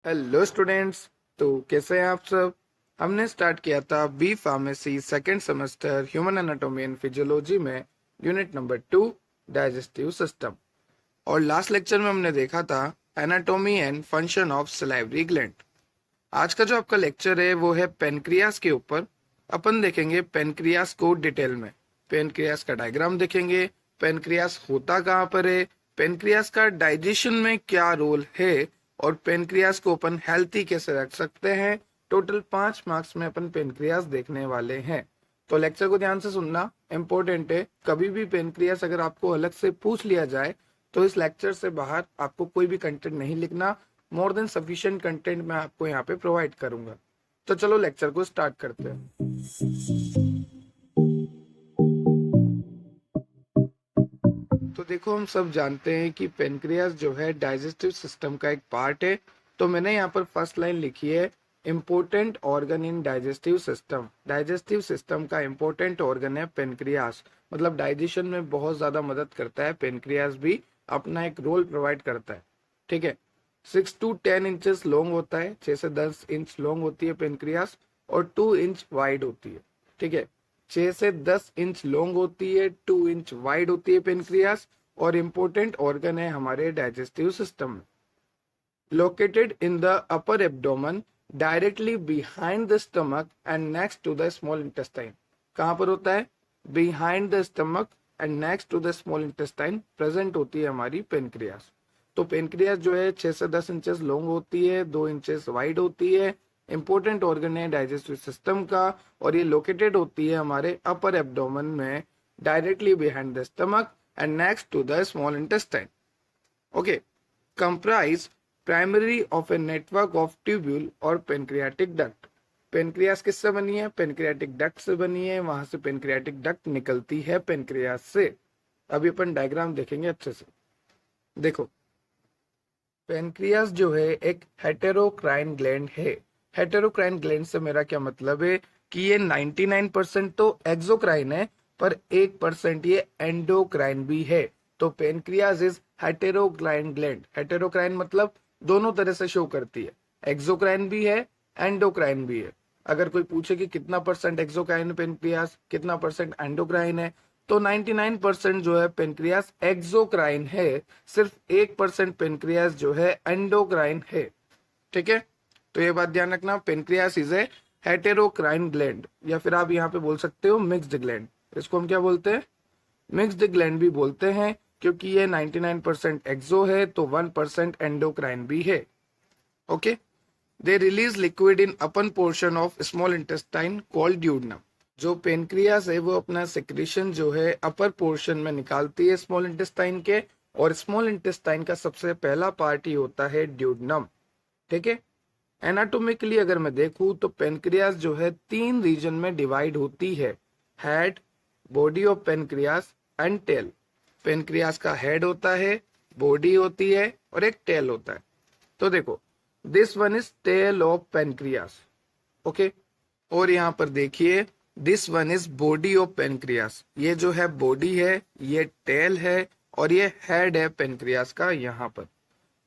Hello students. तो कैसे हैं आप सब। हमने स्टार्ट किया था B pharmacy second semester human anatomy and physiology में यूनिट नंबर 2 डाइजेस्टिव सिस्टम। और लास्ट लेक्चर में हमने देखा था anatomy and function of salivary gland. आज का जो आपका लेक्चर है वो है पेनक्रियास के ऊपर। अपन देखेंगे पेनक्रियास को डिटेल में। पेनक्रियास का डायग्राम देखेंगे, पेनक्रियास होता कहाँ पर है, पेनक्रियास का डाइजेशन में क्या रोल है, और पेनक्रियास को अपन हेल्थी कैसे रख सकते हैं। टोटल 5 मार्क्स में अपन पेनक्रियास देखने वाले हैं। तो लेक्चर को ध्यान से सुनना इम्पोर्टेंट है। कभी भी पेनक्रियास अगर आपको अलग से पूछ लिया जाए तो इस लेक्चर से बाहर आपको कोई भी कंटेंट नहीं लिखना। मोर देन सफिशिएंट कंटेंट मैं आपको यहाँ पे प्रोवाइड करूंगा। तो चलो लेक्चर को स्टार्ट करते हैं। तो देखो, हम सब जानते हैं कि पेनक्रियास जो है डाइजेस्टिव सिस्टम का एक पार्ट है। तो मैंने यहाँ पर फर्स्ट लाइन लिखी है, important organ in digestive system. Digestive system का इम्पोर्टेंट ऑर्गन है पेनक्रियास, मतलब डाइजेशन में बहुत ज्यादा मदद करता है। पेनक्रियास भी अपना एक रोल प्रोवाइड करता है। ठीक है। 6 to 10 इंचेस लॉन्ग होता है, 6 से 10 इंच लॉन्ग होती है पेनक्रियास, और 2 इंच वाइड होती है। ठीक है। 6 से 10 इंच लॉन्ग होती है, 2 इंच वाइड होती है पेनक्रियास, और इम्पोर्टेंट ऑर्गन है हमारे डाइजेस्टिव सिस्टम में। Located in the upper abdomen, directly behind the stomach and next to the small intestine. कहाँ पर होता है? Behind the stomach and next to the small intestine present होती है हमारी पेनक्रियास। तो पेनक्रियास जो है 6 से 10 इंचेस लॉन्ग होती है, 2 इंचेस वाइड होती है, इंपॉर्टेंट ऑर्गन है डाइजेस्टिव सिस्टम का, और ये लोकेटेड होती है हमारे अपर एब्डोमेन में, directly behind the stomach and next to the small intestine. Okay. Comprise primary of a network of tubule और पेनक्रियाटिक डक्ट। पेनक्रियास किससे बनी है? पेनक्रियाटिक डक्ट से बनी है। वहां से पेनक्रियाटिक डक्ट निकलती है पेनक्रियास से। अभी अपन डायग्राम देखेंगे अच्छे से। देखो, पेनक्रियास जो है एक हेटेरोक्राइन ग्लैंड है। हेटेरोक्राइन ग्लैंड से मेरा क्या मतलब है कि ये 99% तो एक्सोक्राइन है, पर 1% ये एंडोक्राइन भी है। तो पेनक्रियास इज हेटेरोक्राइन ग्लैंड। हेटेरोक्राइन मतलब दोनों तरह से शो करती है, एक्सोक्राइन भी है, एंडोक्राइन भी है। अगर कोई पूछे कि कितना परसेंट एक्सोक्राइन है पेनक्रियास, कितना परसेंट एंडोक्राइन है, तो 99% जो है पेनक्रियास एक्सोक्राइन है, सिर्फ 1% पेनक्रियास जो है एंडोक्राइन है। ठीक है। तो ये बात ध्यान रखना, पेनक्रियास इज ए हेटेरोक्राइन ग्लैंड, या फिर आप यहाँ पे बोल सकते हो मिक्स्ड ग्लैंड। इसको हम क्या बोलते हैं? मिक्स्ड ग्लैंड भी बोलते हैं, क्योंकि ये 99% एक्सो है तो 1% एंडोक्राइन भी है। Okay. They release liquid in upon portion of small intestine called duodenum. जो पेनक्रियास है वो अपना सेक्रेशन जो है अपर पोर्शन में निकालती है स्मॉल इंटेस्टाइन के, और स्मॉल इंटेस्टाइन का सबसे पहला पार्ट ही होता है ड्यूडनम। ठीक है। एनाटोमिकली अगर मैं देखूं तो पेनक्रियास जो है 3 रीजन में डिवाइड होती है, head, body of pancreas and tail. Pancreas का हेड होता है, बॉडी होती है, और एक टेल होता है। तो देखो, this one is tail of pancreas. Okay. और यहाँ पर देखिए, this one is body of pancreas. ये जो है बॉडी है, ये टेल है, और ये हेड है पेनक्रियास का यहाँ पर।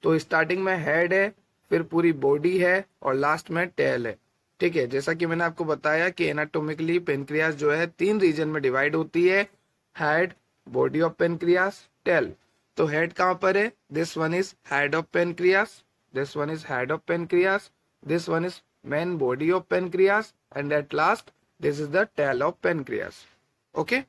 तो स्टार्टिंग में हेड है, फिर पूरी बॉडी है, और लास्ट में टेल है। ठीक है। जैसा कि मैंने आपको बताया कि एनाटोमिकली पेनक्रियास जो है 3 रीजन में डिवाइड होती है, head, body of pancreas, tail. तो हेड कहाँ पर है? This one is head of pancreas, this one is head of pancreas, this one is main body of pancreas, and at last this is the tail of pancreas. Okay.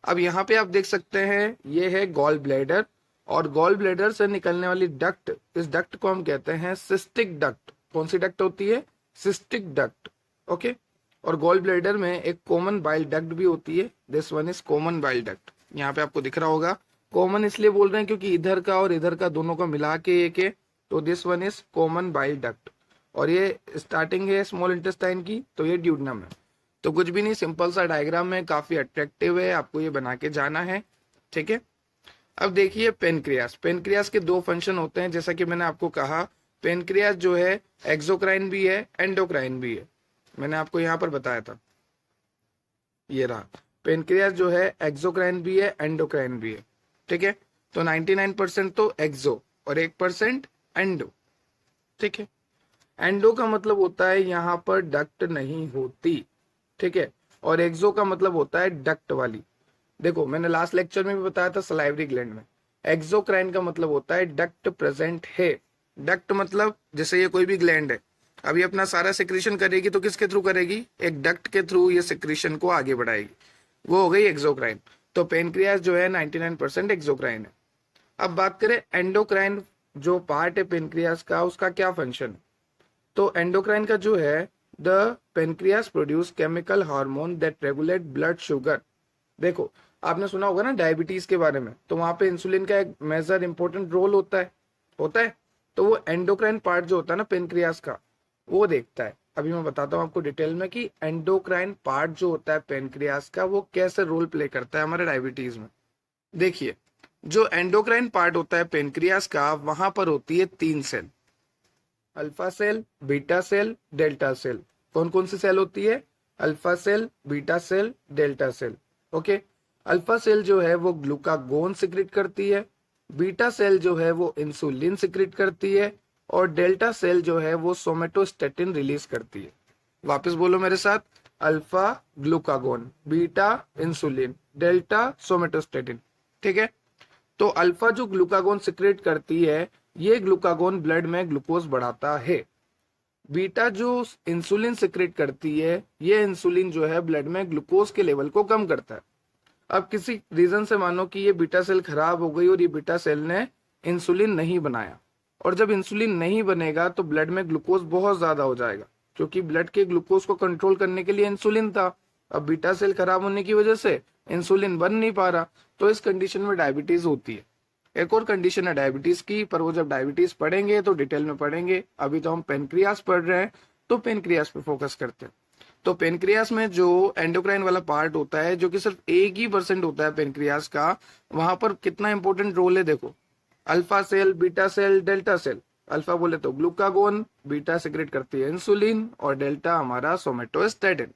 अब यहाँ पे आप देख सकते हैं, ये है गॉल ब्लैडर, और गॉल ब्लैडर से निकलने वाली डक्ट, इस डक्ट को हम कहते हैं सिस्टिक डक्ट। कौन सी डक्ट होती है? Cystic duct. ओके। और गॉल ब्लैडर में एक कॉमन बाइल डक्ट भी होती है, this one is common bile duct. यहाँ पे आपको दिख रहा होगा, कॉमन इसलिए बोल रहे हैं क्योंकि इधर का और इधर का दोनों का मिला के एक है, तो this one is common bile duct. और ये स्टार्टिंग है स्मॉल इंटेस्टाइन की, तो ये ड्यूडनम है। तो कुछ भी नहीं, सिंपल सा डायग्राम है, काफी अट्रैक्टिव है, आपको ये बना के जाना है। ठीक है। अब देखिए पेनक्रियास। पेनक्रियास के 2 फंक्शन होते हैं, जैसा कि मैंने आपको कहा, पेनक्रियास जो है एक्सोक्राइन भी है, एंडोक्राइन भी है। मैंने आपको यहाँ पर बताया था, ये रहा। पेनक्रियास जो है एक्सोक्राइन भी है, एंडोक्राइन भी है। ठीक है। तो 99% तो एक्सो और 1% एंडो। ठीक है। एंडो का मतलब होता है यहाँ पर डक्ट नहीं होती, ठीक है, और एक्सो का मतलब होता है डक्ट वाली। देखो मैंने लास्ट लेक्चर में भी बताया था सलाइवरी ग्लैंड में, एक्सोक्राइन का मतलब होता है डक्ट प्रेजेंट है। डक्ट मतलब जैसे ये कोई भी ग्लैंड है, अभी अपना सारा सिक्रीशन करेगी तो किसके थ्रू करेगी, एक डक्ट के थ्रू ये सिक्रीशन को आगे बढ़ाएगी, वो हो गई एक्सोक्राइन। तो पेनक्रियास जो है 99% एक्सोक्राइन है। अब बात करें एंडोक्राइन जो पार्ट है पेनक्रियास का, उसका क्या फंक्शन है। तो एंडोक्राइन का जो है, the pancreas produce chemical hormone that regulate blood sugar. देखो आपने सुना होगा ना डायबिटीज के बारे में, तो वहां पे इंसुलिन का एक मेजर इंपॉर्टेंट रोल होता है। तो वो एंडोक्राइन पार्ट जो होता है ना पेनक्रियास का, वो देखता है। अभी मैं बताता हूँ आपको डिटेल में कि एंडोक्राइन पार्ट जो होता है पेनक्रियास का वो कैसे रोल प्ले करता है हमारे डायबिटीज में। देखिए जो एंडोक्राइन पार्ट होता है पेनक्रियास का, वहां पर होती है 3 cell, alpha cell, beta cell, delta cell. कौन कौन सी सेल होती है, alpha cell, beta cell, delta cell. Okay, alpha cell जो है वो ग्लूकागोन सिक्रेट करती है, बीटा सेल जो है वो इंसुलिन सिक्रेट करती है, और डेल्टा सेल जो है वो सोमेटोस्टेटिन रिलीज करती है। वापस बोलो मेरे साथ, alpha glucagon, beta insulin, delta somatostatin, ठीक है। तो अल्फा जो ग्लूकागोन सिक्रेट करती है, ये ग्लूकागोन ब्लड में ग्लूकोज बढ़ाता है। बीटा जो इंसुलिन सिक्रेट करती है, ये इंसुलिन जो है ब्लड में ग्लूकोज के लेवल को कम करता है। अब किसी रीजन से मानो कि ये बीटा सेल खराब हो गई और ये बीटा सेल ने इंसुलिन नहीं बनाया, और जब इंसुलिन नहीं बनेगा तो ब्लड में ग्लूकोज बहुत ज्यादा हो जाएगा, क्योंकि ब्लड के ग्लूकोज को कंट्रोल करने के लिए इंसुलिन था। अब बीटा सेल खराब होने की वजह से इंसुलिन बन नहीं पा रहा, तो इस कंडीशन में डायबिटीज होती है। एक और कंडीशन है डायबिटीज की, पर वो जब डायबिटीज पढ़ेंगे तो डिटेल में पढ़ेंगे। अभी तो हम पेनक्रियास पढ़ रहे हैं, तो पेनक्रियास पे फोकस करते हैं। तो पेनक्रियास में जो एंडोक्राइन वाला पार्ट होता है, जो कि सिर्फ 1% होता है पेनक्रियास का, वहां पर कितना इंपॉर्टेंट रोल है देखो, alpha cell, beta cell, delta cell. Alpha बोले तो ग्लूकागोन, बीटा सिक्रेट करती है इंसुलिन, और डेल्टा हमारा सोमेटोस्टेटिन।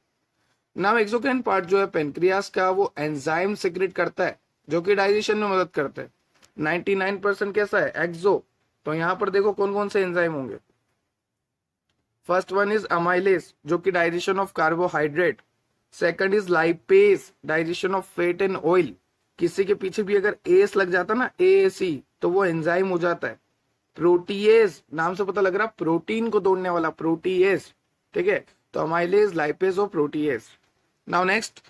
नाउ एक्सोक्राइन पार्ट जो है पेनक्रियास का, वो एंजाइम सिक्रेट करता है जो कि डाइजेशन में मदद करते हैं। 99% कैसा है, एक्सो। तो यहाँ पर देखो कौन कौन से एंजाइम होंगे। फर्स्ट वन इज अमाइलेज जो कि digestion of carbohydrate. Second is lipase, digestion of fat and oil. किसी के पीछे भी अगर एस लग जाता ना, एएसी, तो वो एंजाइम हो जाता है। प्रोटीएज, नाम से पता लग रहा प्रोटीन को तोड़ने वाला, प्रोटीएज, ठीक है। तो अमाइलेज, लाइपेज और protease. Now next,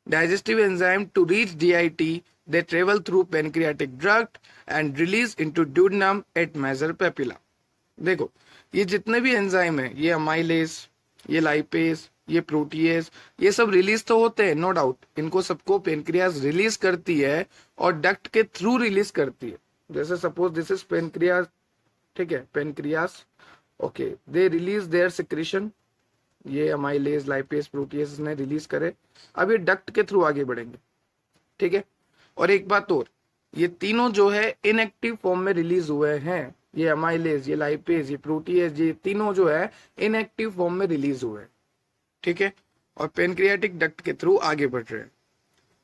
digestive enzyme to reach DIT, they travel through pancreatic duct and release into duodenum at major papilla। देखो ये जितने भी एंजाइम है, ये अमाइलेज, ये लाइपेज, ये प्रोटीएज, ये सब रिलीज तो होते हैं नो डाउट, इनको सबको पेनक्रियास रिलीज करती है और डक्ट के थ्रू रिलीज करती है। जैसे सपोज दिस इज पेनक्रियास, ठीक है, pancreas, okay, they release their secretion, ये अमाइलेज, लाइपेज, प्रोटीएज ने रिलीज करे। अब ये डक्ट के थ्रू आगे बढ़ेंगे, ठीक है। और एक बात और, ये तीनों जो है इनएक्टिव फॉर्म में रिलीज हुए हैं, ये अमाइलेज, ये लाइपेज, ये प्रोटीएज, ये तीनों जो है इनएक्टिव फॉर्म में रिलीज हुए हैं, ठीक है, और पेनक्रियाटिक डक्ट के थ्रू आगे बढ़ रहे हैं।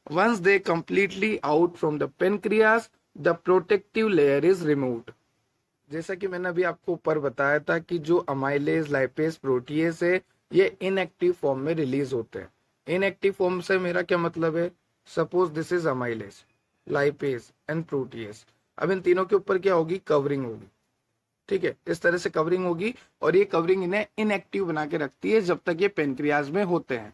Once they completely out from the pancreas, the protective layer is removed. जैसा कि मैंने अभी आपको ऊपर बताया था कि जो अमाइलेज, लाइपेज, प्रोटीएज है, ये इनएक्टिव फॉर्म में रिलीज होते हैं। इनएक्टिव फॉर्म से मेरा क्या मतलब है, suppose this is amylase, lipase and protease. अब इन तीनों के ऊपर क्या होगी, कवरिंग होगी, ठीक है, इस तरह से कवरिंग होगी, और ये कवरिंग इन्हें इनएक्टिव बना के रखती है जब तक ये पेनक्रियाज में होते हैं।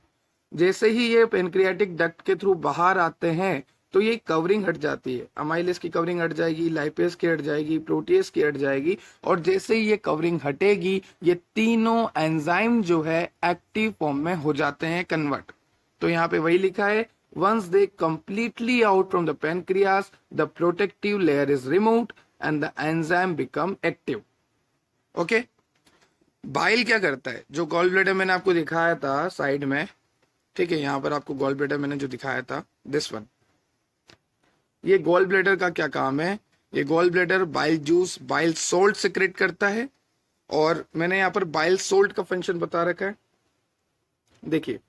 जैसे ही ये पेनक्रियाटिक डक्ट के थ्रू बाहर आते हैं, तो ये कवरिंग हट जाती है, अमाइलेज की कवरिंग हट जाएगी, लाइपेज की हट जाएगी, प्रोटीएज की हट जाएगी, और जैसे ही ये कवरिंग हटेगी, ये तीनों एंजाइम जो है एक्टिव फॉर्म में हो जाते हैं कन्वर्ट। तो यहाँ पे वही लिखा है, once they completely out from the pancreas, the protective layer is removed and the enzyme become active. Okay, bile क्या करता है, जो गॉल ब्लैडर मैंने आपको दिखाया था साइड में, ठीक है, यहाँ पर आपको गॉल ब्लैडर मैंने जो दिखाया था, दिस वन, ये गॉल ब्लैडर का क्या काम है, ये gall bladder bile juice, bile salt secrete करता है, और मैंने यहाँ पर बाइल सोल्ट का फंक्शन बता रखा है। देखिए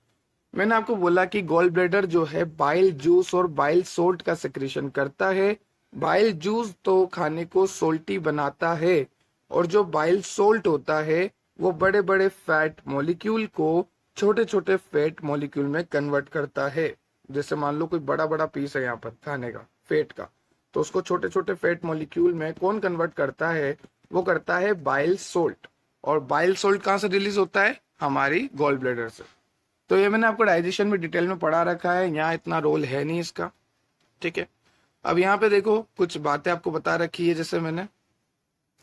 मैंने आपको बोला कि गॉल ब्लैडर जो है बाइल जूस और बाइल सोल्ट का सिक्रेशन करता है। बाइल जूस तो खाने को सोल्टी बनाता है, और जो बाइल सोल्ट होता है वो बड़े बड़े फैट मॉलिक्यूल को छोटे छोटे फैट मॉलिक्यूल में कन्वर्ट करता है। जैसे मान लो कोई बड़ा बड़ा पीस है यहाँ पर खाने का फैट का, तो उसको छोटे छोटे फैट मॉलिक्यूल में कौन कन्वर्ट करता है? वो करता है बाइल सोल्ट। और बाइल सोल्ट कहाँ से रिलीज होता है? हमारी गॉल ब्लैडर से। तो ये मैंने आपको डाइजेशन में डिटेल में पढ़ा रखा है, यहाँ इतना रोल है नहीं इसका, ठीक है। अब यहाँ पे देखो कुछ बातें आपको बता रखी है, जैसे मैंने,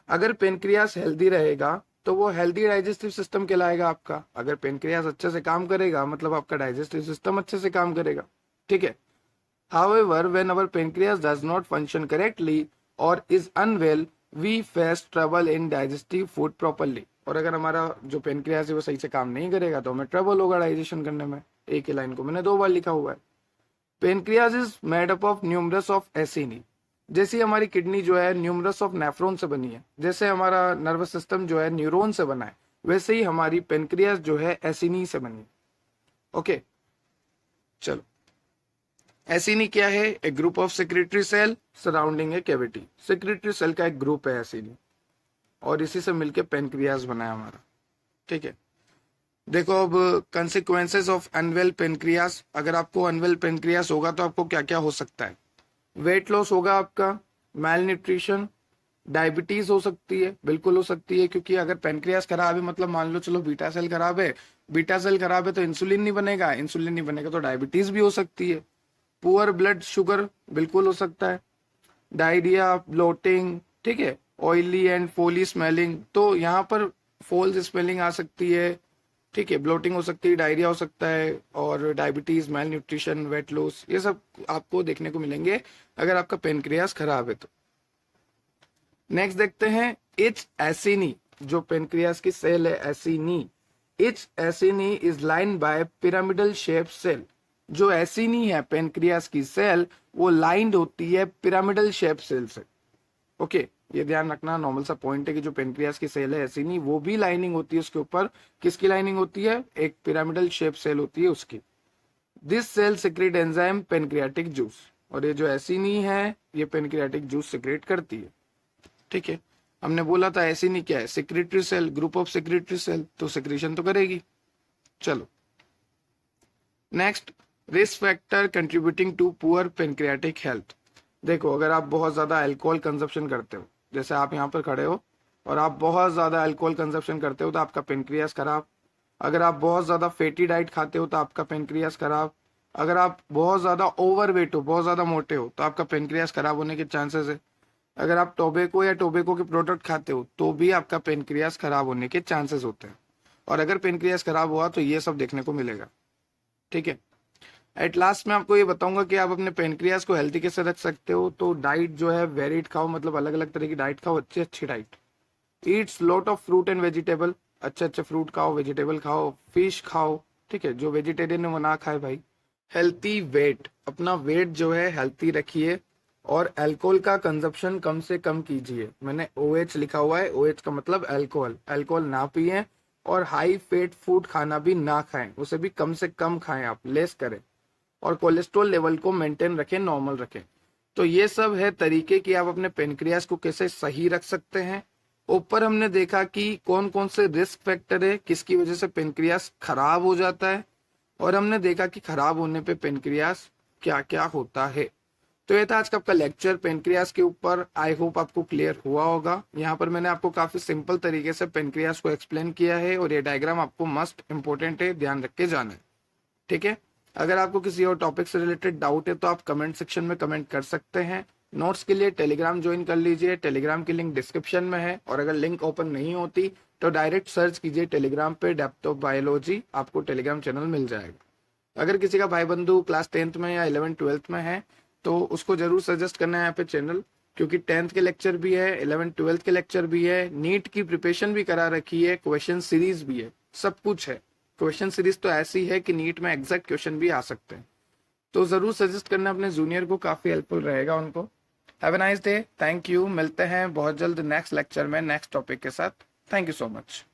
अगर पेनक्रियास हेल्दी रहेगा तो वो हेल्दी डाइजेस्टिव सिस्टम कहलाएगा आपका। अगर पेनक्रियास अच्छे से काम करेगा मतलब आपका डाइजेस्टिव सिस्टम अच्छे से काम करेगा, ठीक है। However, when our pancreas does not function correctly or is unwell, we face trouble in digesting food properly. और अगर हमारा जो पेनक्रियास है वो सही से काम नहीं करेगा तो हमें ट्रबल होगा डाइजेशन करने में। एक ही लाइन को मैंने 2 बार लिखा हुआ है। Pancreas is made up of numerous of acini. जैसी हमारी किडनी जो है न्यूमरस ऑफ नेफ्रॉन से बनी है, जैसे हमारा नर्वस सिस्टम जो है न्यूरॉन से बना है, वैसे ही हमारी पेनक्रियास जो है एसिनी से बनी है। ओके, चलो। एसिनी क्या है? एक group of secretory cell surrounding a cavity. Secretory cell का एक ग्रुप है एसिनी, और इसी से मिलके पेनक्रियास बना है हमारा, ठीक है। देखो अब कंसिक्वेंसेस ऑफ अनवेल पेनक्रियास। अगर आपको अनवेल पेनक्रियास होगा तो आपको क्या क्या हो सकता है? वेट लॉस होगा आपका, मैल न्यूट्रिशन, डायबिटीज हो सकती है, बिल्कुल हो सकती है, क्योंकि अगर पेनक्रियास खराब है मतलब मान लो चलो बीटा सेल खराब है, बीटा सेल खराब है तो इंसुलिन नहीं बनेगा, इंसुलिन नहीं बनेगा तो डायबिटीज भी हो सकती है। पुअर ब्लड शुगर बिल्कुल हो सकता है, डायरिया, ब्लोटिंग, ठीक है, ऑयली एंड फोली स्मेलिंग, तो यहाँ पर फोल्स स्मेलिंग आ सकती है, ठीक है, ब्लोटिंग हो सकती है, डायरिया हो सकता है, और diabetes, mail nutrition, weight loss, ये सब आपको देखने को मिलेंगे अगर आपका पेनक्रियास खराब है तो। नेक्स्ट देखते हैं इच एसिनी। जो पेनक्रियास की सेल है acini, each acini is line by pyramidal shape cell. जो एसिनी है पेनक्रियास की सेल वो लाइंड होती है पिरामिडल शेप सेल से। ओके, ये ध्यान रखना, नॉर्मल सा पॉइंट है कि जो पेनक्रियास की सेल है एसिनी वो भी लाइनिंग होती है उसके ऊपर। किसकी लाइनिंग होती है? एक पिरामिडल शेप सेल होती है उसकी। This cell secrete enzyme pancreatic juice. और ये जो एसिनी है ये पेनक्रियाटिक जूस सिक्रेट करती है, ठीक है। हमने बोला था एसिनी क्या है? Secretory cell, group of secretory cell, तो सिक्रेशन तो करेगी। चलो next, risk factor contributing to poor pancreatic health. देखो अगर आप बहुत ज्यादा अल्कोहल कंजप्शन करते हो, जैसे आप यहाँ पर खड़े हो और आप बहुत ज्यादा अल्कोहल कंजप्शन करते हो तो आपका पेनक्रियास खराब। अगर आप बहुत ज्यादा फैटी डाइट खाते हो तो आपका पेनक्रियास खराब। अगर आप बहुत ज्यादा ओवरवेट हो, बहुत ज्यादा मोटे हो, तो आपका पेनक्रियास खराब होने के चांसेस है। अगर आप टोबैको या टोबैको के प्रोडक्ट खाते हो तो भी आपका पेनक्रियास खराब होने के चांसेस होते हैं। और अगर पेनक्रियास खराब हुआ तो ये सब देखने को मिलेगा, ठीक है। एट लास्ट में आपको ये बताऊंगा कि आप अपने पेनक्रियास को हेल्थी कैसे रख सकते हो। तो डाइट जो है वेरिड खाओ, मतलब अलग अलग तरह की डाइट खाओ, अच्छी अच्छी diet. Yeats lot of fruit and vegetable, अच्छे अच्छे फ्रूट खाओ, वेजिटेबल खाओ, फिश खाओ, ठीक है। जो वेजिटेरियन है वो ना खाए भाई। हेल्थी वेट, अपना वेट जो है हेल्थी रखिए, और अल्कोहल का कंजप्शन कम से कम कीजिए। मैंने OH लिखा हुआ है, OH का मतलब अल्कोहल। अल्कोहल ना पिए, और हाई फैट फूड खाना भी ना खाएं, उसे भी कम से कम खाएं, आप लेस करें। और कोलेस्ट्रॉल लेवल को मेंटेन रखें, नॉर्मल रखें। तो ये सब है तरीके कि आप अपने पेनक्रियास को कैसे सही रख सकते हैं। ऊपर हमने देखा कि कौन कौन से रिस्क फैक्टर है, किसकी वजह से पेनक्रियास खराब हो जाता है, और हमने देखा कि खराब होने पे पेनक्रियास क्या क्या होता है। तो ये था आज का आपका लेक्चर पेनक्रियास के ऊपर। आई होप आपको क्लियर हुआ होगा। यहाँ पर मैंने आपको काफी सिंपल तरीके से पेनक्रियास को एक्सप्लेन किया है, और ये डायग्राम आपको मस्ट इंपॉर्टेंट है, ध्यान रख के जाना है, ठीक है। अगर आपको किसी और टॉपिक से रिलेटेड डाउट है तो आप कमेंट सेक्शन में कमेंट कर सकते हैं। नोट्स के लिए टेलीग्राम ज्वाइन कर लीजिए, टेलीग्राम की लिंक डिस्क्रिप्शन में है, और अगर लिंक ओपन नहीं होती तो डायरेक्ट सर्च कीजिए टेलीग्राम पे डेप्थ ऑफ बायोलॉजी, आपको टेलीग्राम चैनल मिल जाएगा। अगर किसी का भाई बंधु क्लास 10th में या 11th 12th में है तो उसको जरूर सजेस्ट करना है यहाँ पे चैनल, क्योंकि 10th के लेक्चर भी है, 11th 12th के लेक्चर भी है, नीट की प्रिपरेशन भी करा रखी है, क्वेश्चन सीरीज भी है, सब कुछ है। क्वेश्चन सीरीज तो ऐसी है कि नीट में एग्जैक्ट क्वेश्चन भी आ सकते हैं। तो जरूर सजेस्ट करना अपने जूनियर को, काफी हेल्पफुल रहेगा उनको। Have a nice day, thank you. मिलते हैं बहुत जल्द नेक्स्ट लेक्चर में नेक्स्ट टॉपिक के साथ। Thank you so much.